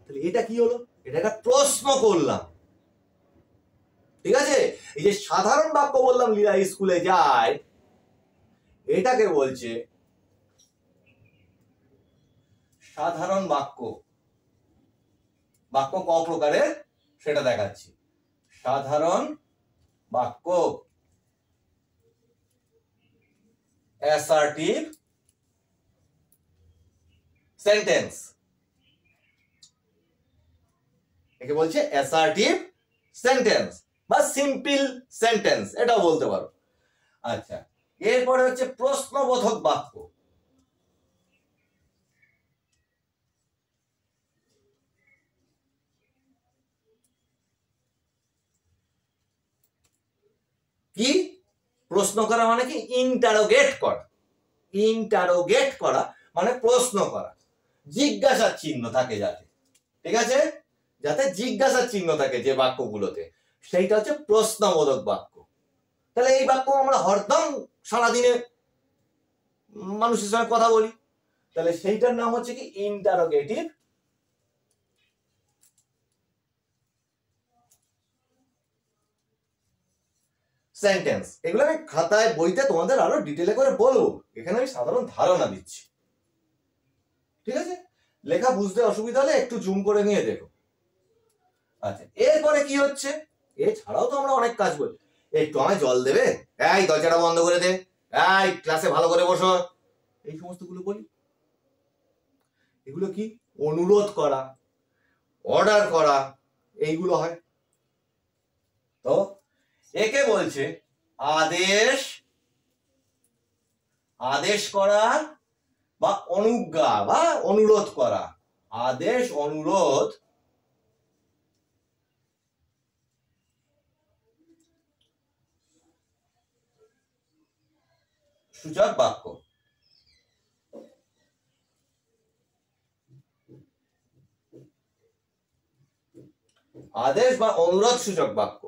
তাহলে এটা কি হলো? এটা একটা প্রশ্ন করলাম, ঠিক আছে? এই যে সাধারণ বাক্য বললাম লীলা স্কুলে যায়, এটাকে বলছে সাধারণ বাক্য। বাক্য ক প্রকারের সেটা দেখাচ্ছি। সাধারণ বাক্য, অ্যাসার্টিভ সেন্টেন্স, একে বলছে অ্যাসার্টিভ সেন্টেন্স বা সিম্পল সেন্টেন্স, এটাও বলতে পারো। আচ্ছা এরপরে হচ্ছে প্রশ্নবোধক বাক্য। কি প্রশ্ন করা মানে কি? ইন্টারোগেট করা। ইন্টারোগেট করা মানে প্রশ্ন করা, জিজ্ঞাসার চিহ্ন থাকে যাতে, ঠিক আছে? যাতে জিজ্ঞাসার চিহ্ন থাকে যে বাক্যগুলোতে, সেইটা হচ্ছে প্রশ্নবোধক বাক্য। তাহলে এই বাক্য আমরা হরদম সারাদিনে মানুষের সঙ্গে কথা বলি, তাহলে সেইটার নাম হচ্ছে কি ইন্টারোগেটিভ সেন্টেন্স। এগুলো আমি খাতায় বইতে তোমাদের আরো ডিটেলে করে বলবো, এখানে আমি সাধারণ ধারণা দিচ্ছি, ঠিক আছে? লেখা বুঝতে অসুবিধা হলে একটু জুম করে নিয়ে দেখো। আচ্ছা, এরপরে কি হচ্ছে, এছাড়াও তো আমরা অনেক কাজ করি। একটু আমায় জল দেবে, এই দরজাটা বন্ধ করে দে, এই ক্লাসে ভালো করে বসো, এই সমস্ত গুলো বলি। এগুলো কি অনুরোধ করা, অর্ডার করা, এইগুলো হয়। তো একে বলছে আদেশ, আদেশ করা বা অনুজ্ঞা বা অনুরোধ করা। আদেশ অনুরোধ সূচক বাক্য। আদেশ বা অনুরোধ সূচক বাক্য,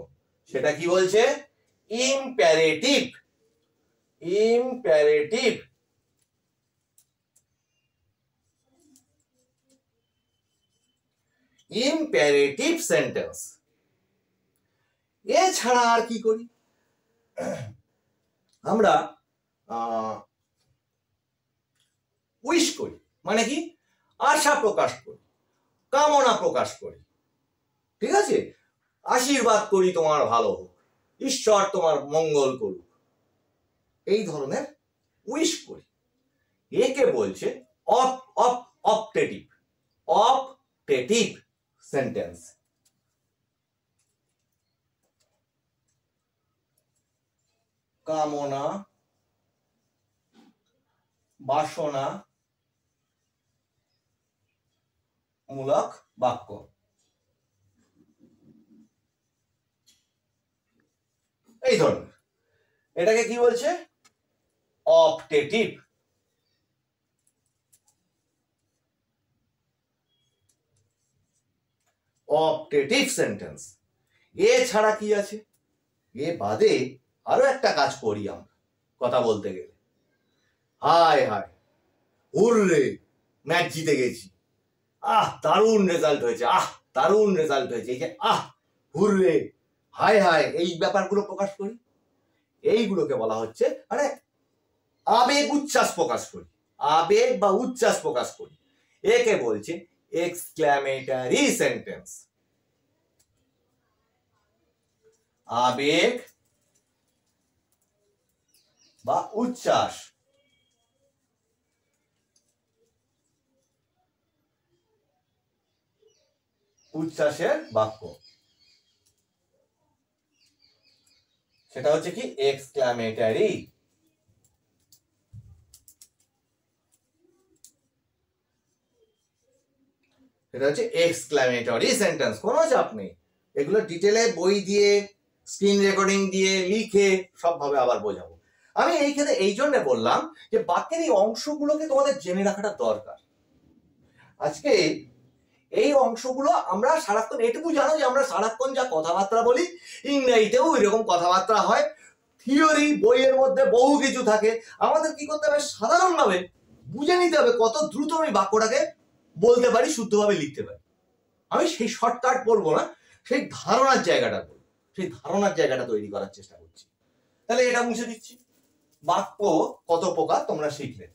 সেটা কি বলছে? Imperative, imperative imperative sentence. এছাড়া আর কি করি আমরা? উইশ করি, মানে কি আশা প্রকাশ করি, কামনা প্রকাশ করি, ঠিক আছে? আশীর্বাদ করি তোমার ভালো হোক, ঈশ্বর তোমার মঙ্গল করুক, এই ধরনের উইশ করি। একে বলছে অপটেটিভ, অপটেটিভ সেন্টেন্স। কামনা, বাসনা মূলক বাক্য। এই ধরনের, এটাকে কি বলছে? অপটেটিভ। Optative sentence. এছাড়া কি আছে? এ বাদে আরো একটা কাজ করি আমরা কথা বলতে গেলে। হায় হায়, হুররে, ম্যাচ জিতে গেছি, আহ দারুণ রেজাল্ট হয়েছে, আহ দারুণ রেজাল্ট হয়েছে, এই যে আহ হুররে, হায় হায়, এই ব্যাপারগুলো প্রকাশ করি। এইগুলোকে বলা হচ্ছে মানে আবেগ উচ্ছ্বাস প্রকাশ করি, আবেগ বা উচ্ছ্বাস প্রকাশ করি। একে বলছে এক্সক্লেমেটরি সেন্টেন্স। আবেগ বা উচ্ছ্বাস, উচ্ছ্বাসের বাক্য, সেটা হচ্ছে কি এক্সক্লেমেটরি। এটা হচ্ছে এক্সক্লেমেটরি সেন্টেন্স। কোনো চাপ নেই, এগুলো ডিটেলে বই দিয়ে, স্ক্রিন রেকর্ডিং দিয়ে, লিখে সবভাবে আবার বোঝাবো। আমি এইখানে এই জন্য বললাম যে বাক্যের এই অংশগুলোকে তোমাদের জেনে রাখাটা দরকার। আজকে এই অংশগুলো আমরা সারাক্ষণ, এটুকু জানো যে আমরা সারাক্ষণ যা কথাবার্তা বলি, ইংরেজিতেও এরকম কথাবার্তা হয়। থিওরি বইয়ের মধ্যে বহু কিছু থাকে, আমাদের কি করতে হবে? সাধারণভাবে বুঝে নিতে হবে কত দ্রুত আমি বাক্যটাকে বলতে পারি, শুদ্ধভাবে লিখতে পারি। আমি সেই শর্টকাট বলবো না, সেই ধারণার জায়গাটা বলবো, সেই ধারণার জায়গাটা তৈরি করার চেষ্টা করছি। তাহলে এটা মুছে দিচ্ছি। বাক্য কত প্রকার তোমরা শিখলে।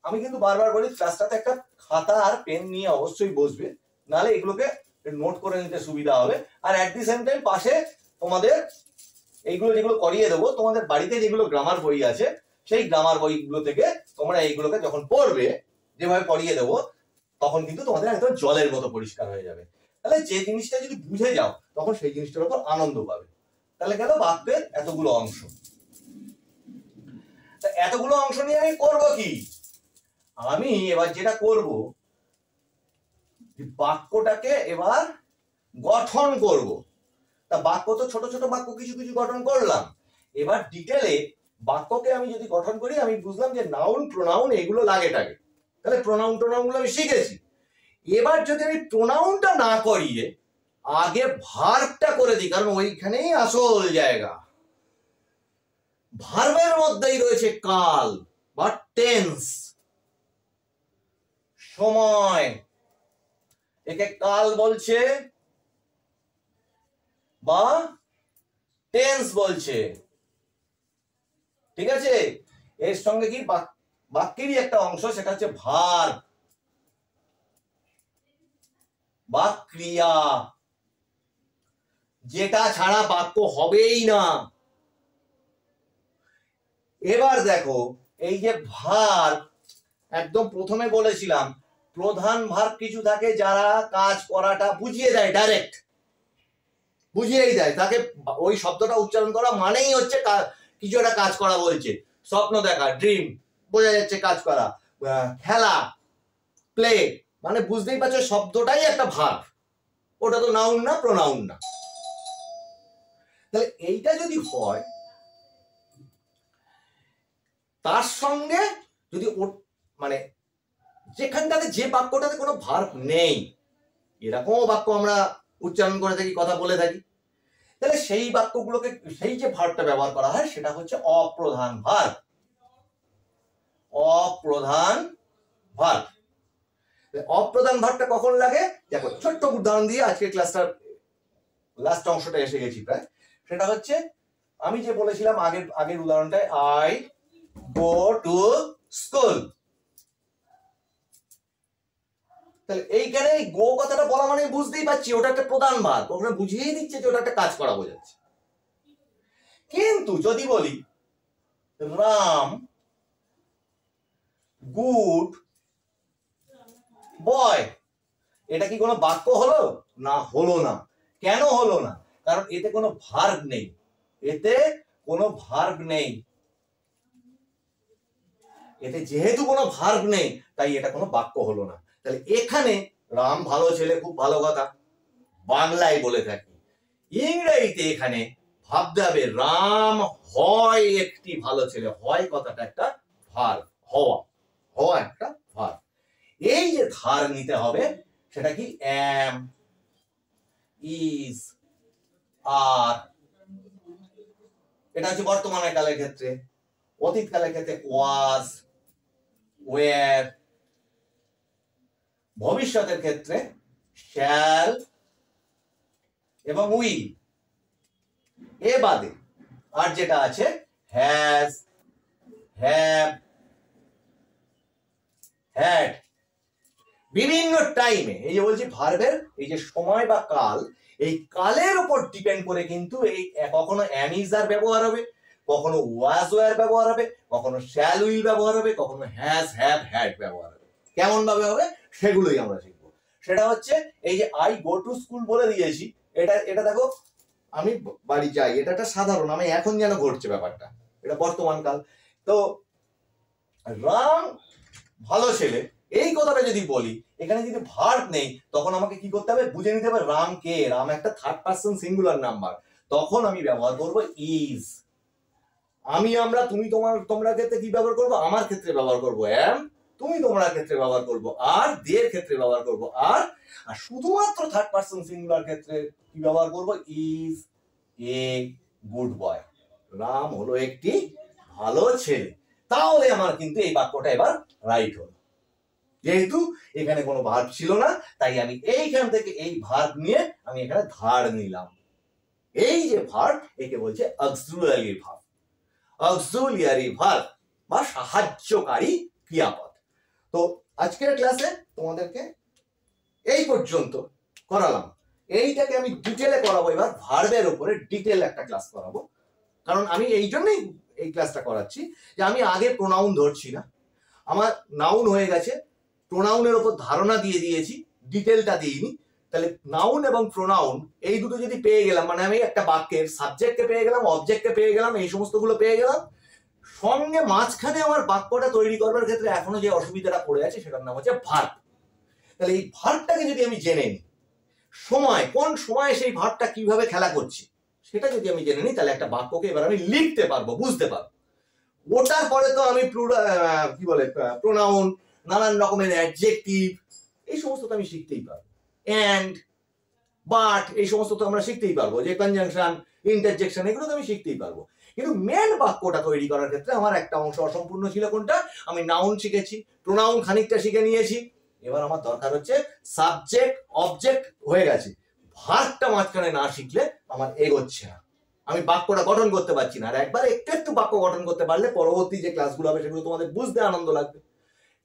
আমি কিন্তু বারবার বলি ক্লাসটাতে একটা খাতা আর পেন নিয়ে অবশ্যই বসবে, নাহলে এগুলোকে নোট করে নিতে সুবিধা হবে। আর অ্যাট দি সেম টাইম পাশে তোমাদের এইগুলো যেগুলো করিয়ে দেবো, তোমাদের বাড়িতে যেগুলো গ্রামার বই আছে, সেই গ্রামার বইগুলো থেকে তোমরা এইগুলোকে যখন পড়বে, যেভাবে পড়িয়ে দেবো, তখন কিন্তু তোমাদের একদম জলের মতো পরিষ্কার হয়ে যাবে। তাহলে যে জিনিসটা যদি বুঝে যাও, তখন সেই জিনিসটার উপর আনন্দ পাবে। তাহলে গেল বাক্যের এতগুলো অংশ। এতগুলো অংশ নিয়ে আমি করব কি? আমি এবার যেটা করব, বাক্যটাকে এবার গঠন করব। তা বাক্য তো ছোট ছোট বাক্য কিছু কিছু গঠন করলাম, এবার ডিটেলে বাক্যকে আমি যদি গঠন করি, আমি বুঝলাম যে নাউন প্রোনাউন এগুলো লাগেটাকে, তাহলে প্রোনাউন টোনাউন গুলো আমি শিখেছি। এবার যদি আমি প্রোনাউনটা না করিয়ে আগে ভার্বটা করে দিই, কারণ ওইখানেই আসল জায়গা। ভার্বের মধ্যেই রয়েছে কাল বা টেন্স, সময়। একে কাল বলছে বা টেন্স বলছে, ঠিক আছে। এর সঙ্গে কি বাক্যেরই একটা অংশ, সেটা হচ্ছে ভার্ব বা ক্রিয়া, যেটা ছাড়া বাক্য হবেই না। এবার দেখো, এই যে ভার্ব, একদম প্রথমে বলেছিলাম প্রধান ভার্ব কিছু থাকে যারা কাজ করাটা বুঝিয়ে দেয়, ডাইরেক্ট বুঝিয়েই দেয়, তাকে ওই শব্দটা উচ্চারণ করা মানেই হচ্ছে কিছু একটা কাজ করা বলছে। স্বপ্ন দেখা, ড্রিম, বোঝা যাচ্ছে কাজ করা। খেলা, প্লে, মানে বুঝতেই পারছো শব্দটাই একটা ভার্ব, ওটা তো নাউন না, প্রোনাউন না। তাহলে এইটা যদি হয়, তার সঙ্গে যদি মানে যেখানটাতে যে বাক্যটাতে কোনো ভার্ব নেই, এরকমও বাক্য আমরা উচ্চারণ করে থাকি, কথা বলে থাকি, তাহলে সেই বাক্যগুলোকে, সেই যে ভার্বটা ব্যবহার করা হয় সেটা হচ্ছে অপ্রধান ভার্ব। অপ্রধান ভার্ব, অপ্রধান ভার্বটা কখন লাগে? দেখো ছোট্ট উদাহরণ দিয়ে আজকে ক্লাসটার লাস্ট অংশটা এসে গেছি প্রায়। সেটা হচ্ছে আমি যে বলেছিলাম আগের উদাহরণটায়, আই গো টু স্কুল। তাহলে এইখানে এই গো কথাটা বলা মানে বুঝতেই পারছি ওটা একটা প্রধান ভার্ব, ওখানে বুঝিয়েই দিচ্ছে যে ওটা একটা কাজ করা বোঝাচ্ছে। কিন্তু যদি বলি রাম গুড বয়, এটা কি কোনো বাক্য হলো? না, হলো না। কেন হলো না? কারণ এতে কোনো ভার্ব নেই, এতে কোনো ভার্ব নেই। এতে যেহেতু কোনো ভার্ব নেই, তাই এটা কোনো বাক্য হলো না। তাহলে এখানে রাম ভালো ছেলে, খুব ভালো কথা, বাংলায় বলে থাকি। ইংরেজিতে এখানে ভাবতে হবে রাম হয় একটি ভালো ছেলে। হয় কথাটা একটা ভার্ব, হওয়া, হওয়া একটা ভার্ব। এই যে ধার নিতে হবে সেটা কি? am, is, are। এটা হচ্ছে বর্তমান কালের ক্ষেত্রে। অতীত কালের ক্ষেত্রে was, were। ভবিষ্যতের ক্ষেত্রে shall এবং will। এ বাদে আর যেটা আছে has, have, had। বিভিন্ন টাইমে, এই যে বলছি ভার্বের এই যে সময় বা কাল, এই কালের উপর ডিপেন্ড করে কিন্তু এই কখনো am is are ব্যবহার হবে, কখনো was were ব্যবহার হবে, কখনো shall will ব্যবহার হবে, কখনো has have had ব্যবহার হবে। কেমন ভাবে হবে সেগুলোই আমরা শিখবো। সেটা হচ্ছে এই যে আই গো টু স্কুল বলে দিয়েছি, এটা দেখো আমি বাড়ি যাই, এটা একটা সাধারণ, আমি এখন যেন ঘটছে ব্যাপারটা, এটা বর্তমান কাল। তো রাম ভালো ছেলে, এই কথাটা যদি বলি, এখানে যদি ভার্ব নেই, তখন আমাকে কি করতে হবে? বুঝে নিতে হবে রাম কে। রাম একটা থার্ড পারসন সিঙ্গুলার নাম্বার, তখন আমি ব্যবহার করব ইজ। আমি, আমরা, তুমি, তোমার, তোমরা ক্ষেত্রে কি ব্যবহার করব? আমার ক্ষেত্রে ব্যবহার করব am, তুমি তোমরা ক্ষেত্রে ব্যবহার করব আর, দের ক্ষেত্রে ব্যবহার করব আর শুধুমাত্র থার্ড পারসন সিঙ্গুলার ক্ষেত্রে কি ব্যবহার করব? Is a good boy. Ram হলো একটি ভালো ছেলে। তাহলে আমার কিন্তু এই বাক্যটা এবার রাইট হলো। যেহেতু এখানে কোনো ভার্ব ছিল না, তাই আমি এইখান থেকে এই ভার্ব নিয়ে আমি এখানে ধার নিলাম। এই যে ভার্ব, একে বলছে অক্সিলিয়ারি ভার্ব। অক্সিলিয়ারি ভার্ব বা সাহায্যকারী ক্রিয়াপদ। তো আজকের ক্লাসে তোমাদেরকে এই পর্যন্ত করালাম। এইটাকে আমি ডিটেলে করাবো, এবার ভার্বের উপরে ডিটেল একটা ক্লাস করাবো। কারণ আমি এই জন্যই এই ক্লাসটা করাচ্ছি যে আমি আগে প্রোনাউন ধরছি না, আমার নাউন হয়ে গেছে, প্রোনাউনের উপর ধারণা দিয়ে দিয়েছি, ডিটেলটা দিইনি। তাহলে নাউন এবং প্রোনাউন এই দুটো যদি পেয়ে গেলাম, মানে আমি একটা বাক্যের সাবজেক্টকে পেয়ে গেলাম, অবজেক্টকে পেয়ে গেলাম, এই সমস্তগুলো পেয়ে গেলাম, সঙ্গে মাঝখানে আমার বাক্যটা তৈরি করবার ক্ষেত্রে এখনো যে অসুবিধাটা পড়ে আছে সেটার নাম হচ্ছে ভার্ব। তাহলে এই ভার্বটাকে যদি আমি জেনে নিই, সময়, কোন সময় সেই ভার্বটা কিভাবে খেলা করছে সেটা যদি আমি জেনে নিই, তাহলে একটা বাক্যকে এবার আমি লিখতে পারবো, বুঝতে পারবো। ওটার পরে তো আমি কি বলে প্রোনাউন, নানান রকমের অ্যাডজেক্টিভ, এই সমস্ত তো আমি শিখতেই পারবো। এন্ড বাট এই সমস্ত তো আমরা শিখতেই পারবো, যে কনজাংশন, ইন্টারজেকশন, এগুলো তো আমি শিখতেই পারবো। কিন্তু মেন বাক্যটা তৈরি করার ক্ষেত্রে আমার একটা অংশ অসম্পূর্ণ ছিল। কোনটা? আমি নাউন শিখেছি, প্রোনাউন খানিকটা শিখে নিয়েছি, এবার আমার দরকার হচ্ছে সাবজেক্ট অবজেক্ট হয়ে গেছে, ভার্বটা মাঝখানে না শিখলে আমার এগোচ্ছে না, আমি বাক্যটা গঠন করতে পারছি না। আর একবার একটু একটু বাক্য গঠন করতে পারলে পরবর্তী যে ক্লাসগুলো হবে সেগুলো তোমাদের বুঝতে আনন্দ লাগবে।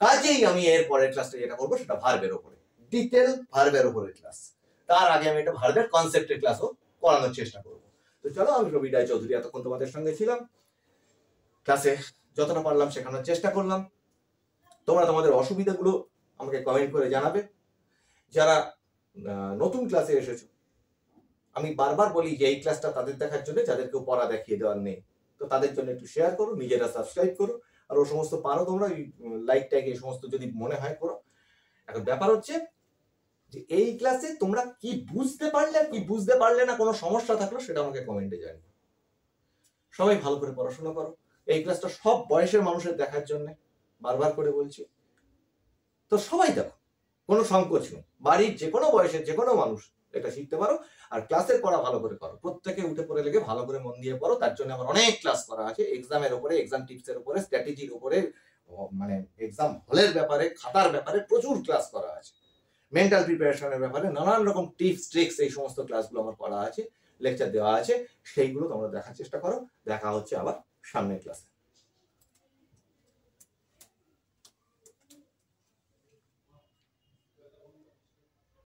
কাজেই আমি এর পরের ক্লাসটা যেটা করবো সেটা ভার্বের উপরে, ডিটেল ভার্বের উপরে ক্লাস। তার আগে আমি একটা ভার্বের কনসেপ্টের ক্লাসও করানোর চেষ্টা করবো। তো চলো, আমি রবি রায় চৌধুরী এতক্ষণ তোমাদের সঙ্গে ছিলাম, ক্লাসে যতটা পারলাম শেখানোর চেষ্টা করলাম। তোমরা তোমাদের অসুবিধাগুলো আমাকে কমেন্ট করে জানাবে। যারা নতুন ক্লাসে এসেছো, আমি বারবার বলি যে এই ক্লাসটা তাদের দেখার জন্য যাদেরকেও পড়া দেখিয়ে দেওয়ার নেই, তো তাদের জন্য একটু শেয়ার করো, নিজেরা সাবস্ক্রাইব করো, আর ও সমস্ত পারো তোমরা লাইক ট্যাগ এই সমস্ত যদি মনে হয় করো। এখন ব্যাপার হচ্ছে যে এই ক্লাসে তোমরা কি বুঝতে পারলে কি বুঝতে পারলে না, কোনো সমস্যা থাকলো সেটা আমাকে কমেন্টে জানিও। সবাই ভালো করে পড়াশোনা করো। এই ক্লাসটা সব বয়সের মানুষের দেখার জন্য, বারবার করে বলছি, তো সবাই দেখো, কোনো সংকোচ নেই, বাড়ির যে কোনো বয়সের যে কোনো মানুষ এটা শিখতে পারো। আর ক্লাসের পড়া ভালো করে করো, প্রত্যেকে উঠে পড়ে লেগে ভালো করে মন দিয়ে পড়ো। তার জন্য আমার অনেক ক্লাস করা আছে, এক্সামের উপরে, এক্সাম টিপসের উপরে, স্ট্র্যাটেজির উপরে, মানে এক্সাম হলের ব্যাপারে, খাতার ব্যাপারে প্রচুর ক্লাস করা আছে, মেন্টাল প্রিপারেশনের ব্যাপারে নানান রকম টিপস ট্রিক্স, এই সমস্ত ক্লাসগুলো আমার করা আছে, লেকচার দেওয়া আছে, সেইগুলো তোমরা দেখার চেষ্টা করো। দেখা হচ্ছে আবার সামনের ক্লাসে।